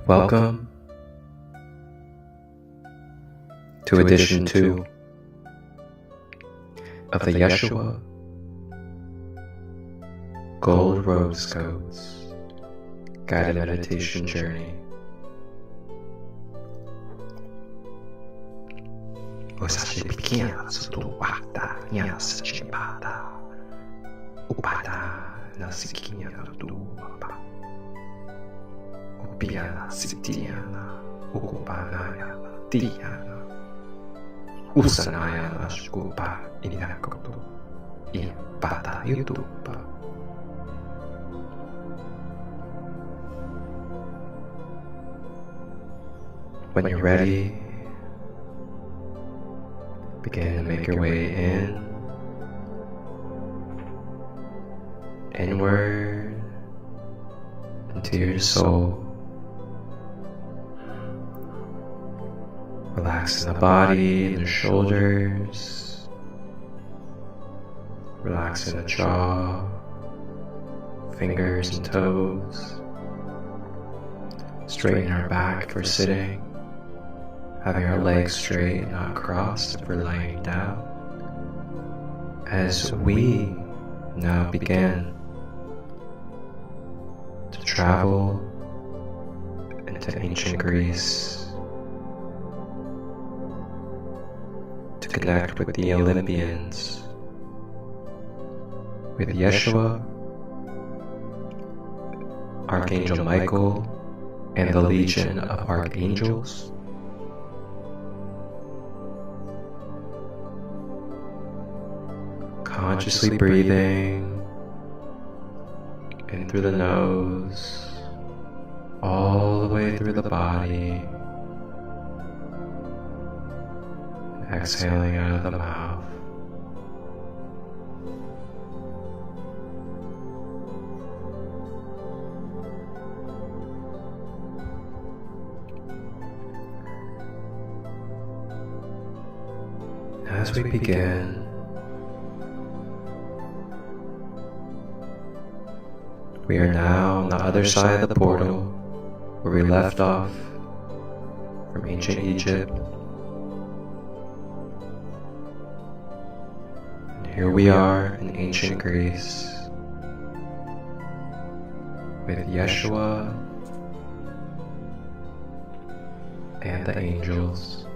Welcome to edition 2 of the Yeshua Gold Rose Codes Guided Meditation Journey. Osashi pequena sutuata nyasa chipada upada na siquinha tua upiana sitiana ukupana tiana usanaya naskupa inakoto ipada yutupa. When you're ready, begin to make your way inward into your soul. Relaxing the body, the shoulders, relaxing the jaw, fingers and toes. Straighten our back if we're sitting, having our legs straight, not crossed if we're laying down. As we now begin to travel into ancient Greece to connect with the Olympians, with Yeshua, Archangel Michael, and the Legion of Archangels. Consciously breathing in through the nose, all the way through the body, and exhaling out of the mouth. As we begin, we are now on the other side of the portal where we left off from ancient Egypt. And here we are in ancient Greece with Yeshua and the angels.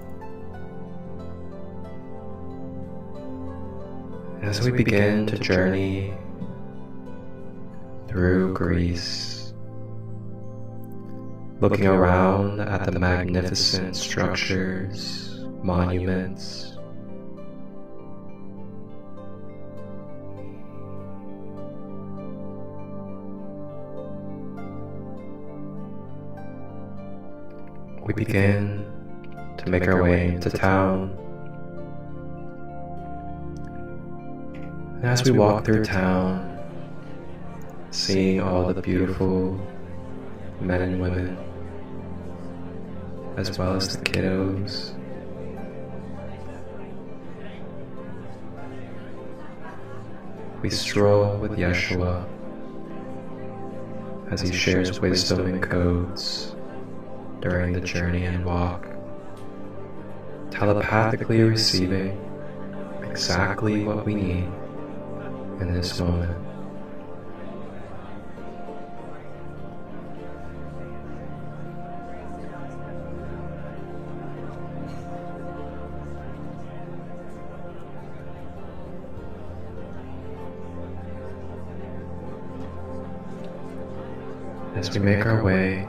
As we begin to journey through Greece, looking around at the magnificent structures, monuments, we begin to make our way into town. And as we walk through town, seeing all the beautiful men and women, as well as the kiddos, we stroll with Yeshua as he shares wisdom and codes during the journey and walk, telepathically receiving exactly what we need in this moment. As we make our way,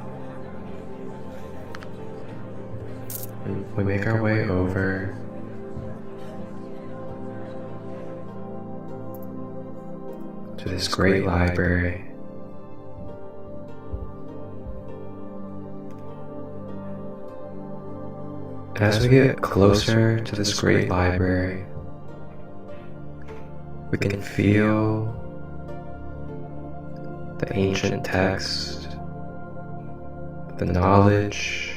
over to this great library. And as we get closer to this great library, we can feel the ancient text, the knowledge,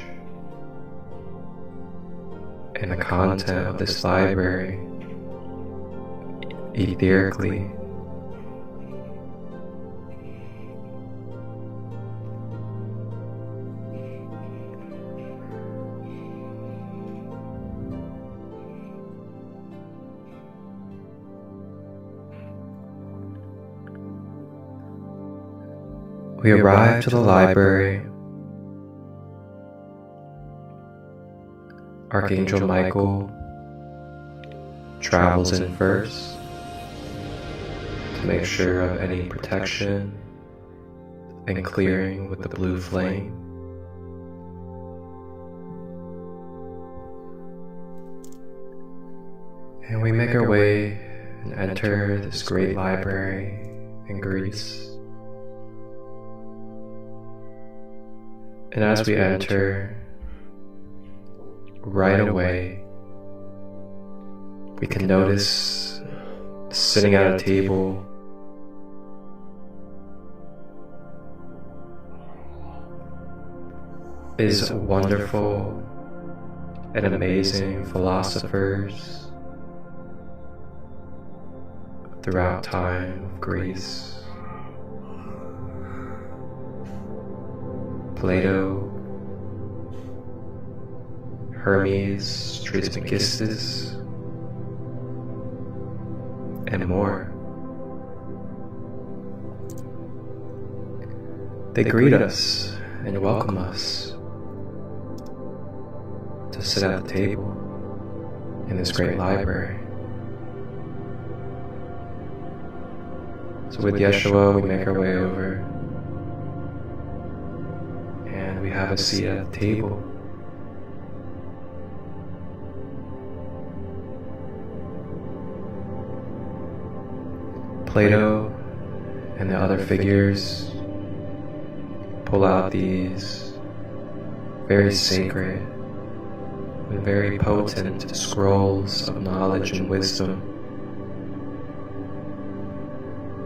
and the content of this library etherically. We arrive to the library. Archangel Michael travels in first to make sure of any protection and clearing with the blue flame. And we make our way and enter this great library in Greece. And as we enter, right away, we can notice sitting at a table is wonderful and amazing philosophers throughout time of Greece. Plato, Hermes Trismegistus, and more. They greet us and welcome us to sit at the table in this great library. So with Yeshua, we make our way over and we have a seat at the table. Plato and the other figures pull out these very sacred and very potent scrolls of knowledge and wisdom.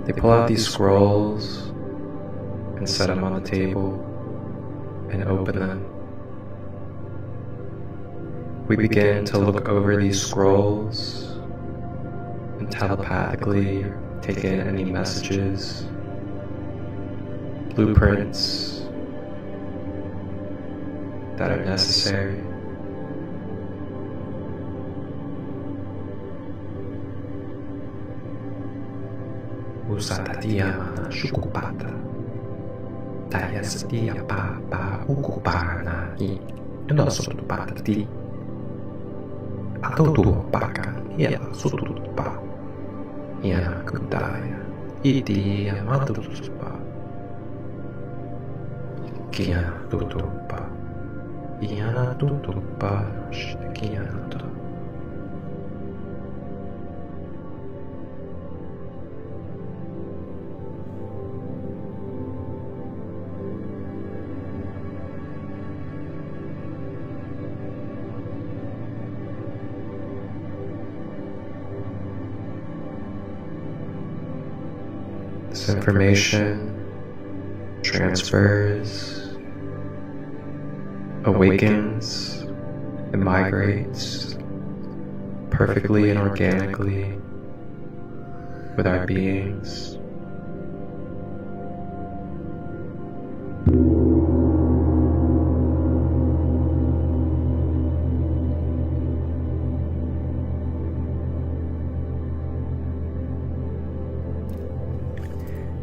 They pull out these scrolls and set them on the table and open them. We begin to look over these scrolls and telepathically take in any messages, blueprints that are necessary. Usatatia shukupata Tayasatia papa ukupana I Nosotupata ti Atotu paka Ya sutupa Yana kudaya Iti Yamatusupa Kiana tutupa Yana tutupa Kiana tutupa. This information transfers, awakens, and migrates perfectly and organically with our beings.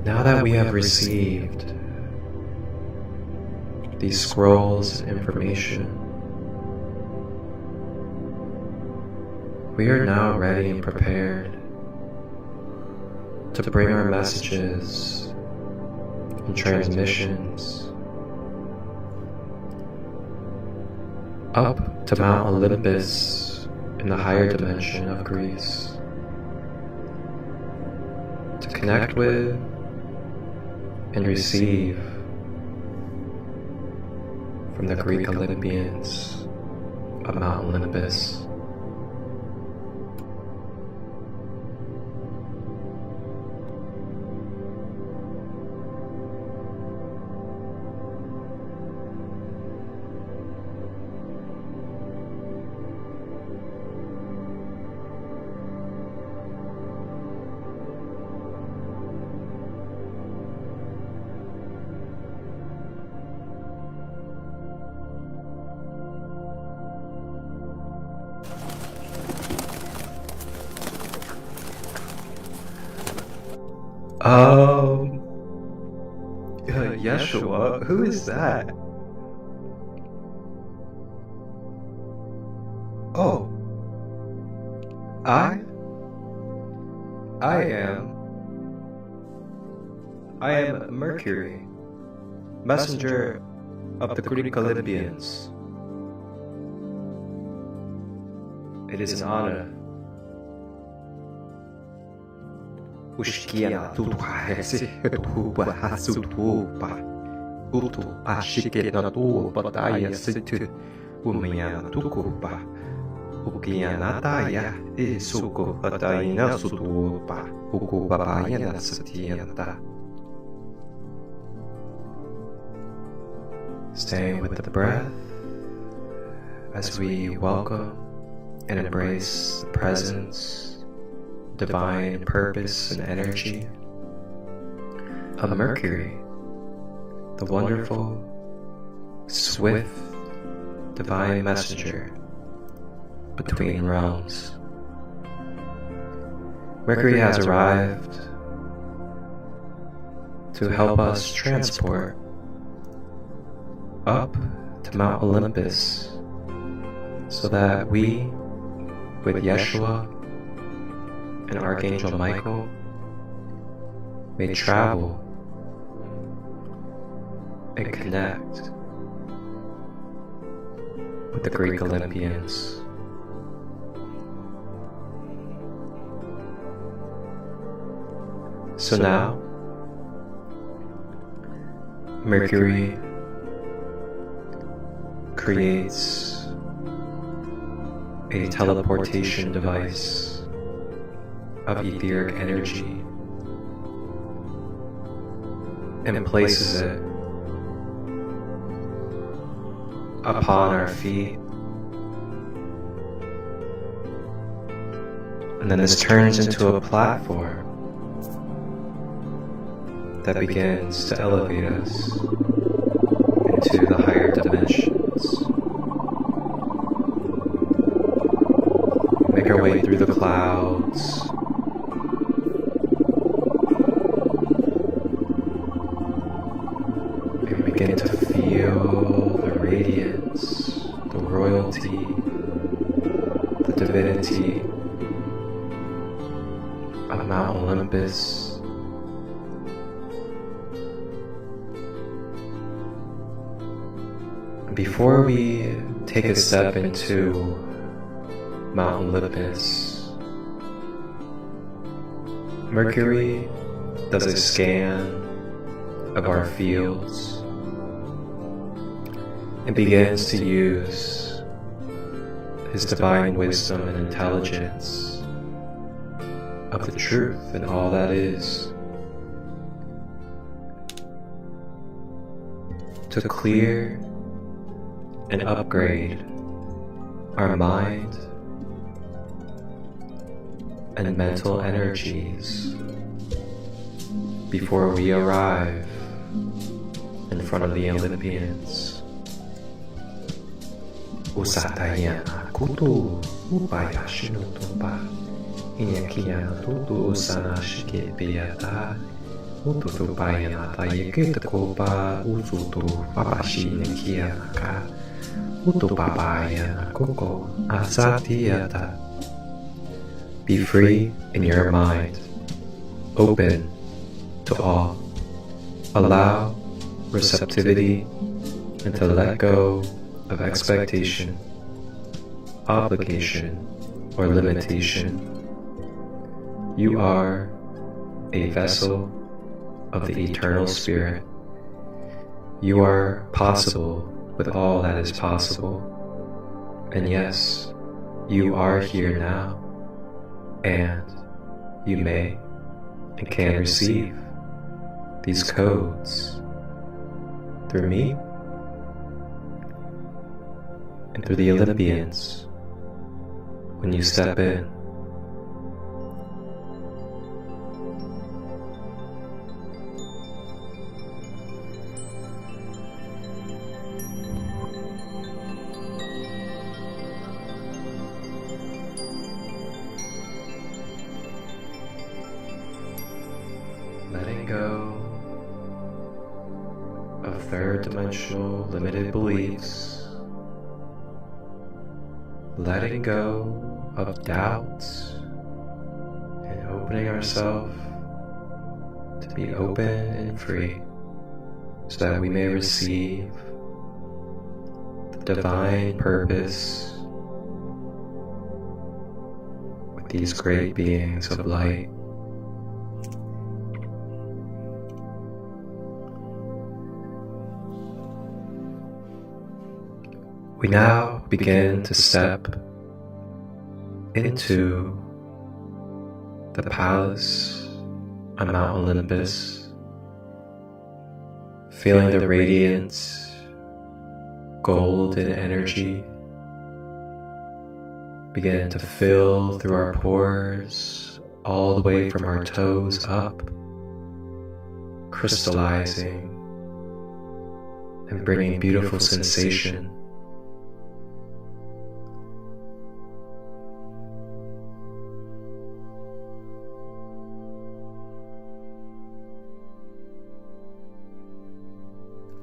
Now that we have received these scrolls and information, we are now ready and prepared to bring our messages and transmissions up to Mount Olympus in the higher dimension of Greece to connect with and receive from the Greek Olympians of Mount Olympus. Yeshua? Who is that? Oh. I am Mercury, messenger of the Greek Olympians. It is an honor. Ushkia tuhaesi tuhuba hasutuba utu ashikena tu bataya situ umiyana tukuba ukiyanataya isuko batayina sutuba ukubabayana satiyanta. Staying with the breath as we welcome and embrace the presence, divine purpose and energy of Mercury, the wonderful, swift, divine messenger between realms. Mercury has arrived to help us transport up to Mount Olympus so that we, with Yeshua and Archangel Michael, may travel and connect with the Greek Olympians. So now, Mercury creates a teleportation device of etheric energy and places it upon our feet. And then this turns into a platform that begins to elevate us into the higher dimensions. Make our way through the clouds, and we begin to feel the radiance, the royalty, the divinity of Mount Olympus. Before we take a step into Mount Olympus, Mercury does a scan of our fields and begins to use his divine wisdom and intelligence of the truth and all that is to clear and upgrade our mind and mental energies before we arrive in front of the Olympians. Usatayana kutu upaya shinutuba inyakiyana tutu usana shike piyata ututupayana tayekitakoba usutu papashi nekiyanaka utupapayana koko asatiyata. Be free in your mind, open to all. Allow receptivity and to let go of expectation, obligation, or limitation. You are a vessel of the eternal spirit. You are possible with all that is possible. And yes, you are here now, and you may and can receive these codes through me and through the Olympians when you step in. Letting go third dimensional limited beliefs, letting go of doubts and opening ourselves to be open and free so that we may receive the divine purpose with these great beings of light. We now begin to step into the palace on Mount Olympus, feeling the radiant golden energy begin to fill through our pores all the way from our toes up, crystallizing and bringing beautiful sensation.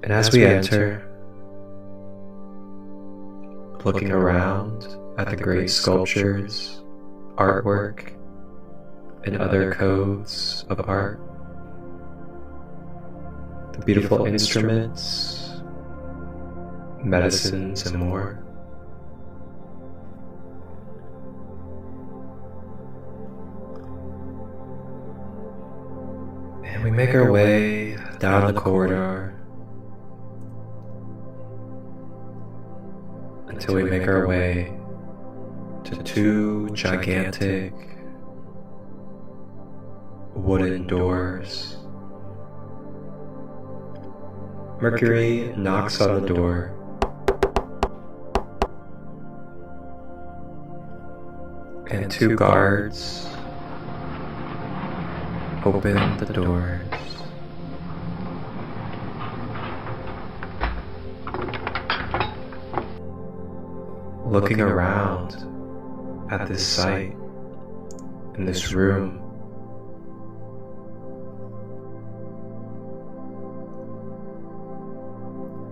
And as we enter, looking around at the great sculptures, artwork, and other codes of art, the beautiful instruments, medicines, and more, and we make our way down the corridor until we make our way to two gigantic wooden doors. Mercury knocks on the door, and two guards open the doors. Looking around at this site, in this room,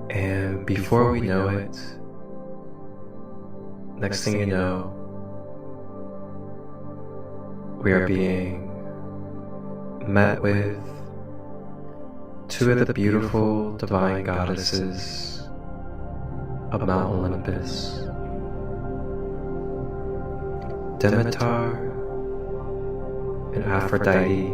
and before we know it, next thing you know, we are being met with two of the beautiful divine goddesses of Mount Olympus, Demeter and Aphrodite.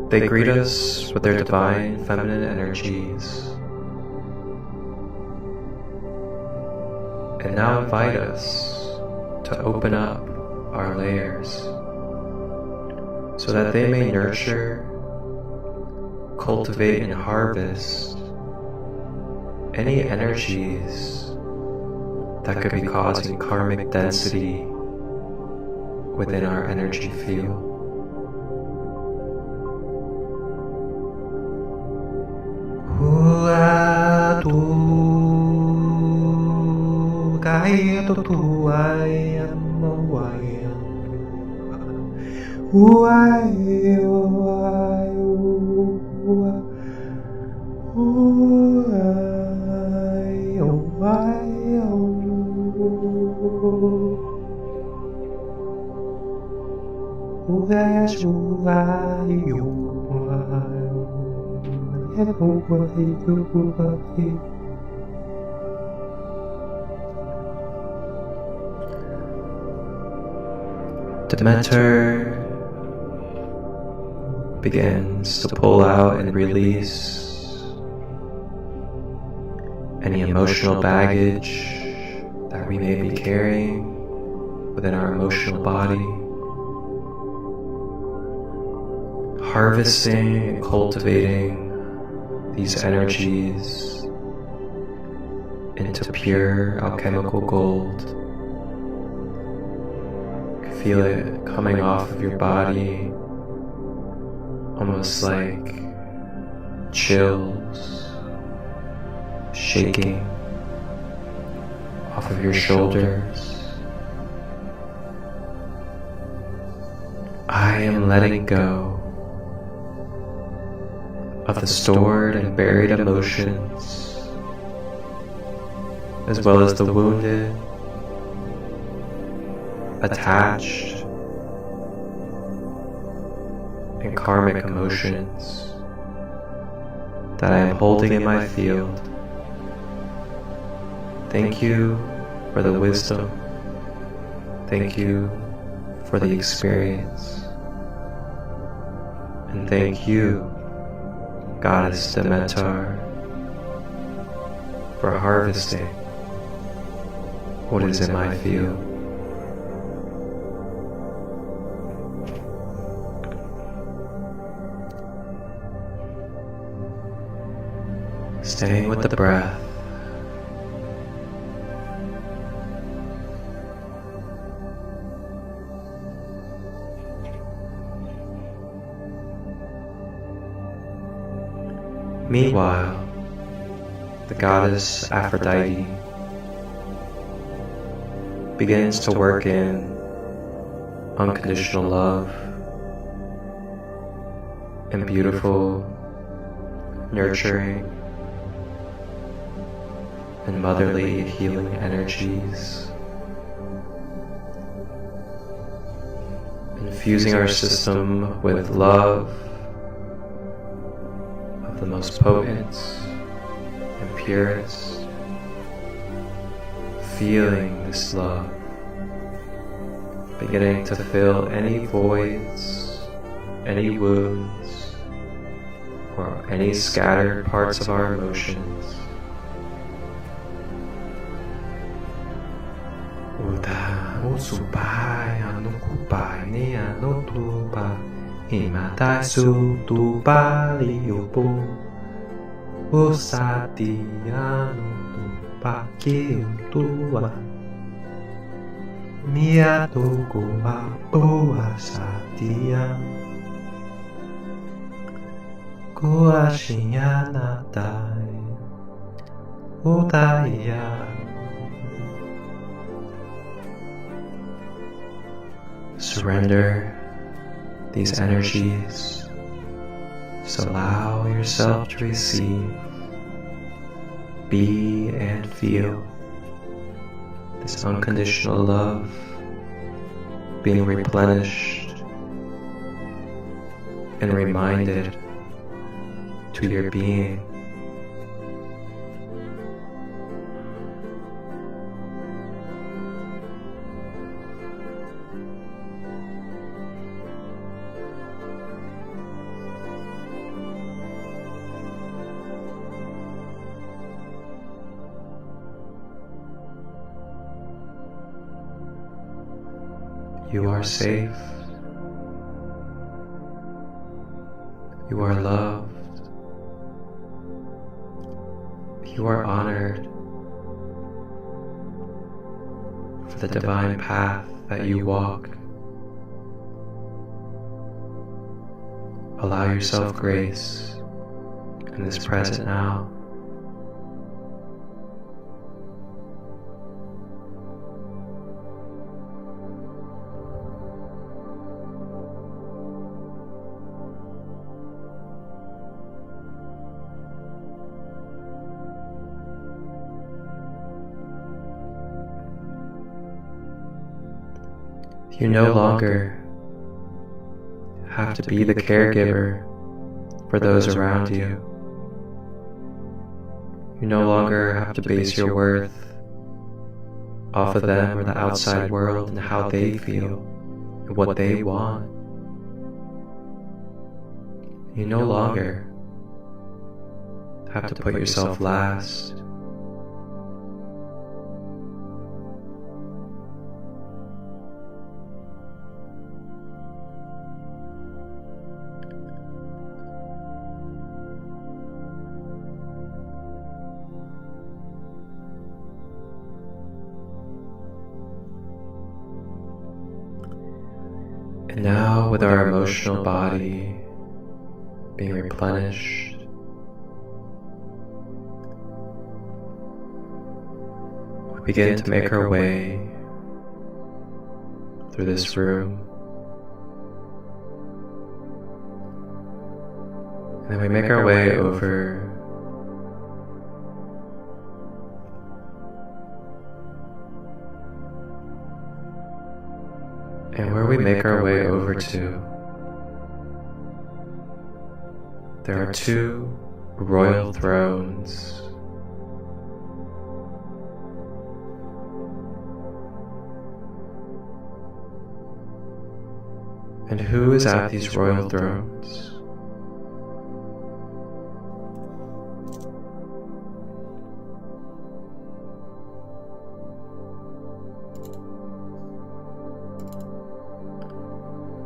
They greet us with their divine feminine energies and now invite us to open up our layers so that they may nurture, cultivate, and harvest any energies that could be causing karmic density within our energy field. Demeter begins to pull out and release any emotional baggage that we may be carrying within our emotional body, harvesting and cultivating these energies into pure alchemical gold. Feel it coming off of your body, almost like chills, shaking off of your shoulders. I am letting go of the stored and buried emotions, as well as the wounded, attached, and karmic emotions that I am holding in my field. Thank you for the wisdom. Thank you for the experience. And thank you, Goddess Demeter, for harvesting what is in my field. Staying with the breath. Meanwhile, the goddess Aphrodite begins to work in unconditional love and beautiful, nurturing, and motherly healing energies, infusing our system with love of the most potent and purest, feeling this love beginning to fill any voids, any wounds, or any scattered parts of our emotions. Usupai anukupai ni anutupa imatai sutupa liupu usati anutupa kiutua miatukupa puasatia kuashinyanatai utaya. Surrender these energies. Just allow yourself to receive, be and feel this unconditional love being replenished and reminded to your being. You are safe. You are loved. You are honored for the divine path that you walk. Allow yourself grace in this present now. You no longer have to be the caregiver for those around you. You no longer have to base your worth off of them or the outside world and how they feel and what they want. You no longer have to put yourself last. And now, with our emotional body being replenished, we begin to make our way through this room And then we make our way over and where we make our way over to, there are two royal thrones. And who is at these royal thrones?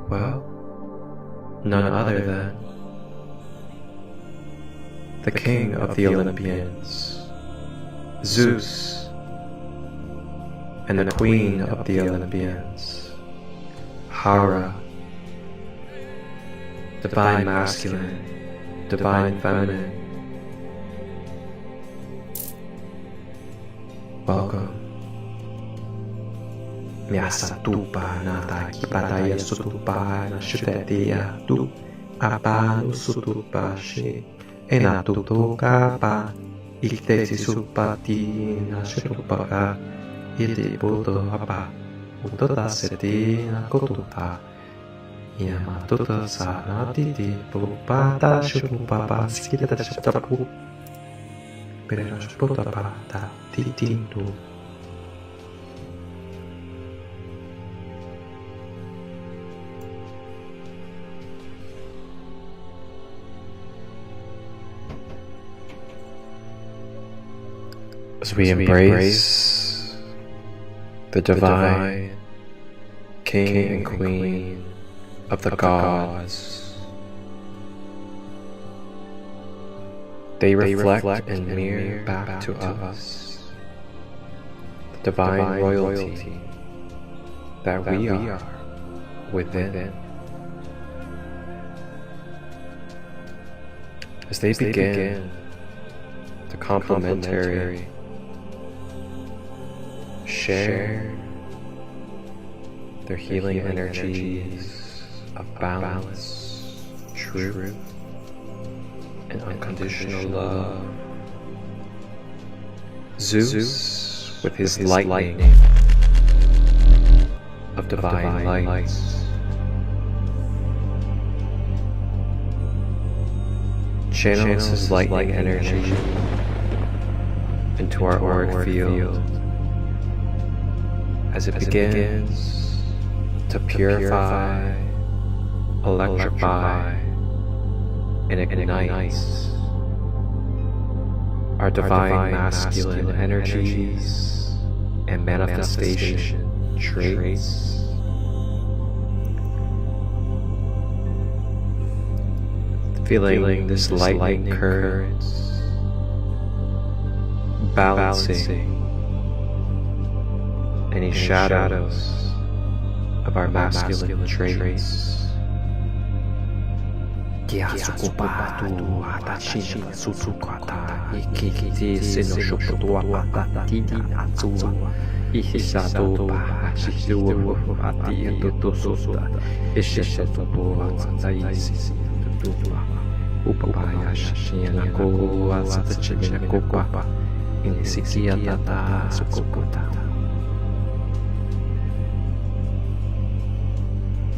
Well, none other than the king of the Olympians, Zeus, and the queen of the Olympians, Hera, divine masculine, divine feminine. Welcome. Miasa tupa na takipataya sutupa na shutetia tu apa sutupa shi enatutoka pa iktesi supati na shutupaka iti puto apa utota seti na kotupa yamatuta sa natiti pupata shutupapa skita shutapu pero shutupapa ta titintu. As we embrace the divine King and Queen of the gods, they reflect and mirror back to us the divine royalty that we are within. As they begin the complementary share their healing energies of balance, truth, and unconditional love. Zeus, with his lightning of divine light, channels his lightning energy into our auric field as it begins to purify, electrify, and ignite our divine masculine energies and manifestation traits. Feeling this lightning current balancing any shadows of our masculine traits.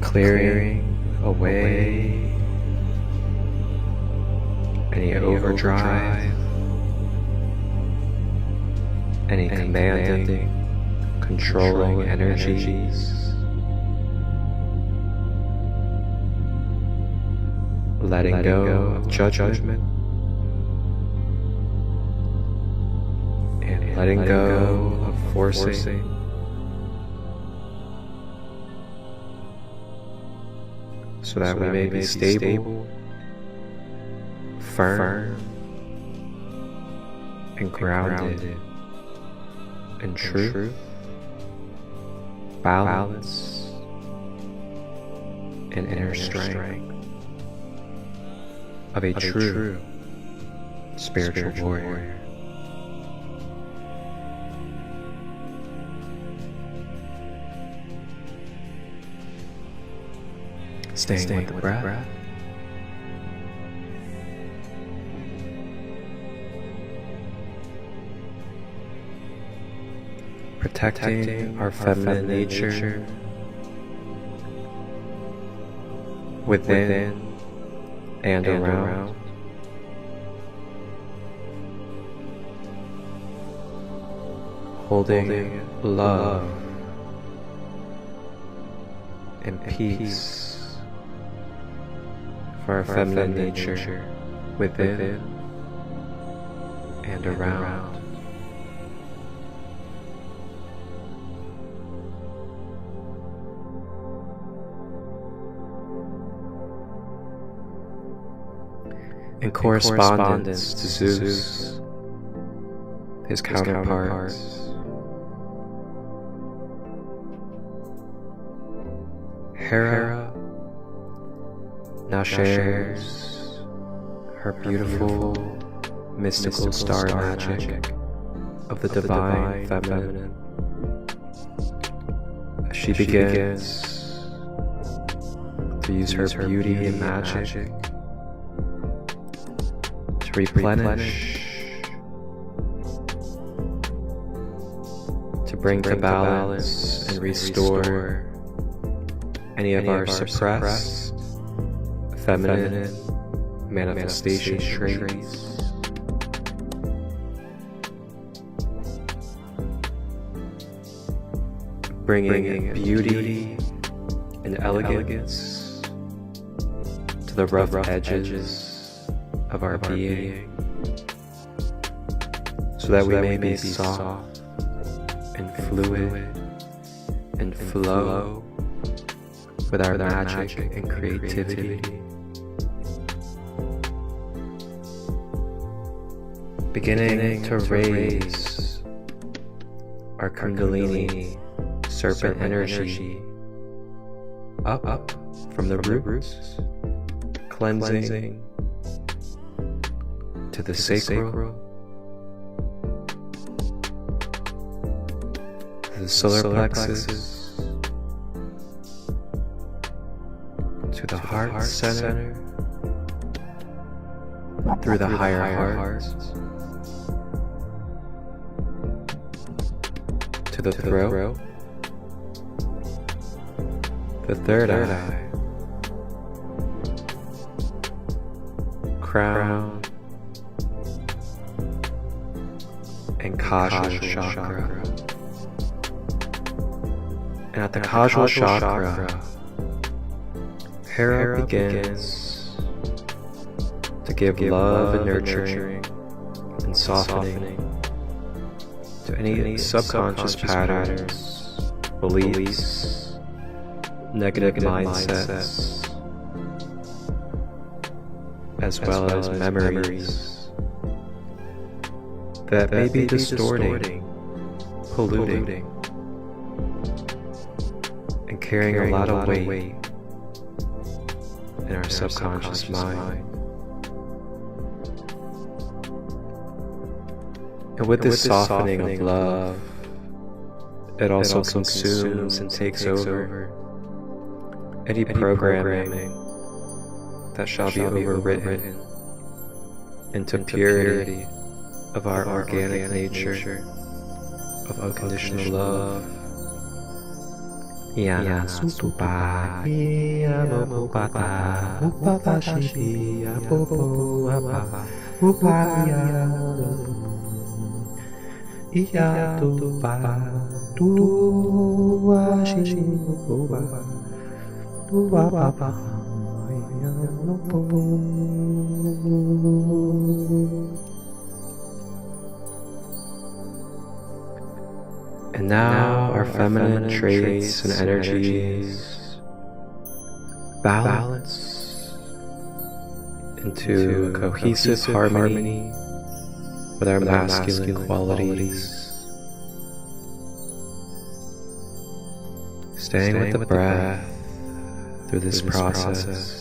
Clearing away any overdrive, any commanding, controlling energies. Letting go of judgment and letting go of forcing. So that we may be stable, firm, and grounded in truth, balance, and inner strength of a true spiritual warrior. Staying with the breath. protecting our feminine nature within and around. Holding love and peace for our feminine nature within and around. In correspondence to Zeus, his counterparts, Hera now shares her beautiful mystical star magic of the divine feminine as she begins to use her beauty and magic to replenish, to bring to balance and restore any of our suppressed feminine manifestation traits. Bringing beauty and elegance to the rough edges of our being, so that we may be soft and fluid and flow with our magic and creativity. Beginning to raise our Kundalini serpent energy up from the roots, cleansing to the sacral, to the solar plexus, to the heart center, through the higher heart, to the throat, the third eye, crown, and causal chakra. And at the causal chakra, Hera begins to give love and nurturing and softening to any subconscious patterns, beliefs, negative mindsets, as well as memories that may be distorting, polluting, and carrying a lot of weight in our subconscious mind. And with this softening of love, it also consumes and takes over any programming that shall be overwritten into purity of our organic nature of unconditional love. Yana sutupa iya mopata upata shibi apopo apa upaya iya tupa tua shibi upa tua papa iya lopo. And now our feminine traits and energies balance into a cohesive harmony with our masculine qualities. Staying with the breath through this process.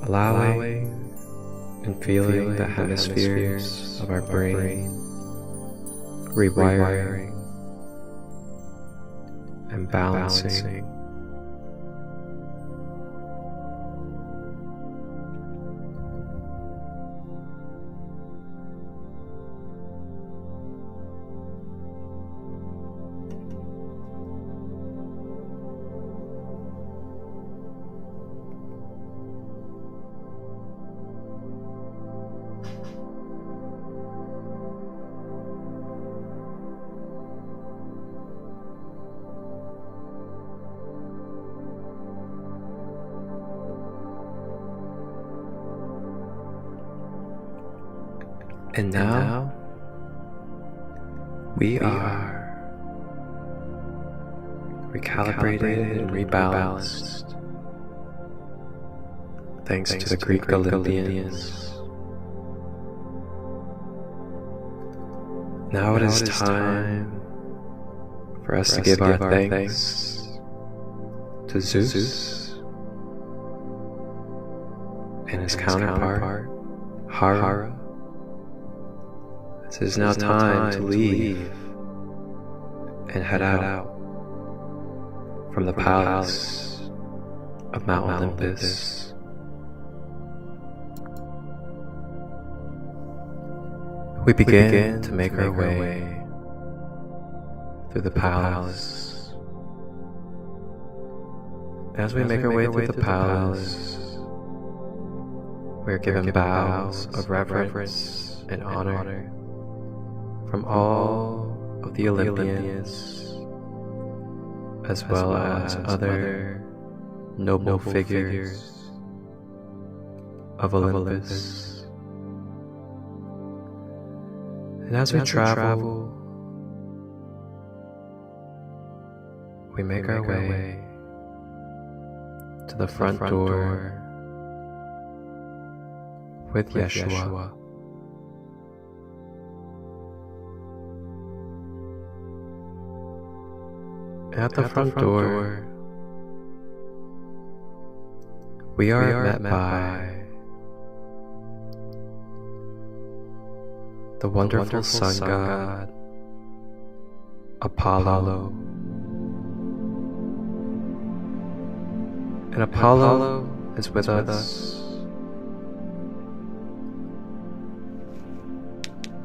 Allowing and feeling the hemispheres of our brain rewiring and balancing. And now we are recalibrated and rebalanced thanks to the Greek Olympians. Now it is time for us to give our thanks to Zeus and his counterpart, Hera. It is now time to leave and head out from the palace of Mount Olympus. We begin to make our way through the palace. As we make our way through the palace, we are given bows of reverence and honor from all of the Olympians, as well as other noble figures of Olympus. And as we travel, we make our way to the front door with Yeshua. At the front door, we are met by the wonderful sun god, Apollo. And Apollo is with us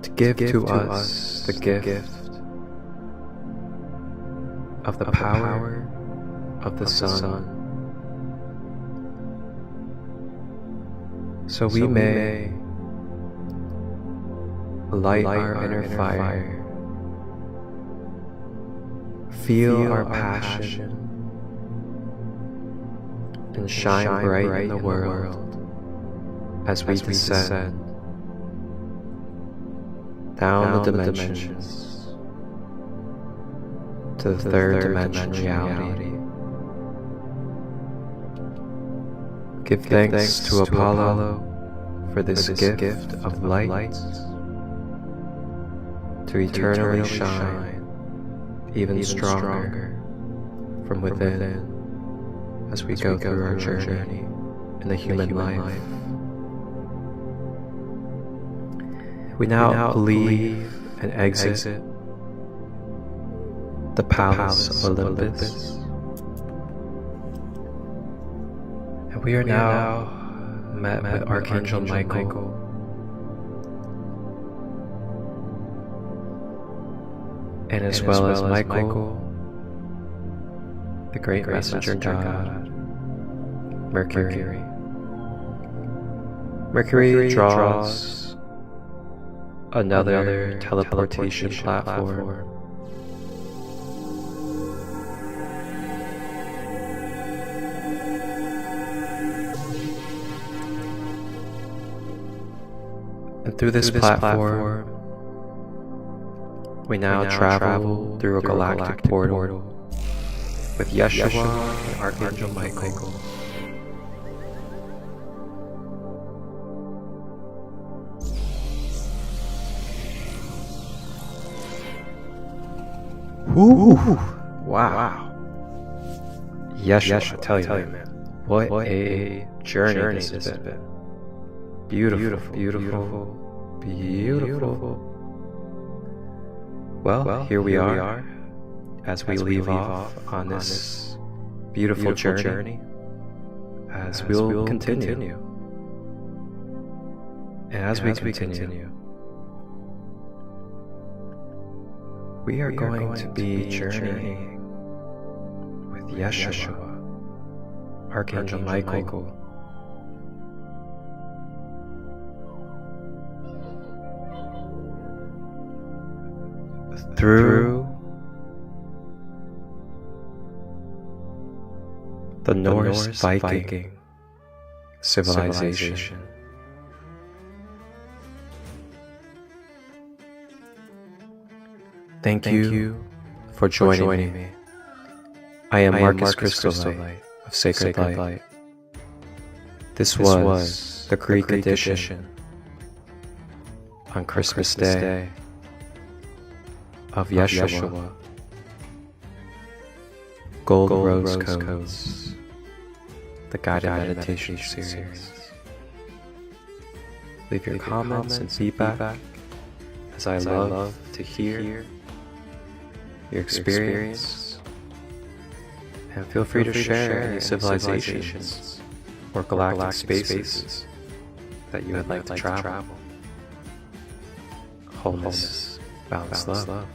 to give to us the gift of the power of the sun, so we may light our inner fire, feel our passion, and shine bright in the world as we descend down the dimensions to the third dimension reality. Give thanks to Apollo for this gift of light to eternally shine even stronger from within as we go through our journey in the human life. We now leave and exit the palace of Olympus, and we are now met with Archangel Michael, and as well as Michael, the great messenger god, Mercury. Mercury draws another teleportation platform. And through this platform, we now travel through a galactic portal with Yeshua and Archangel Michael. Woo! Wow. Yeshua, I tell you, man, what a journey this has been. Beautiful, beautiful, beautiful. Well, here we are as we leave off on this beautiful journey, as we'll continue. And as we continue, we are going to be journeying with Yeshua, Archangel Michael, through the Norse Viking civilization. Thank you for joining me. I am Marcus Crystallite of Sacred Light. This was the Greek edition on Christmas Day of Yeshua Gold Rose Codes, the guided meditation series. Leave your comments and feedback, as I love to hear your experience, and feel free to share any civilizations or galactic spaces that you would like to travel. Wholeness, balance, love.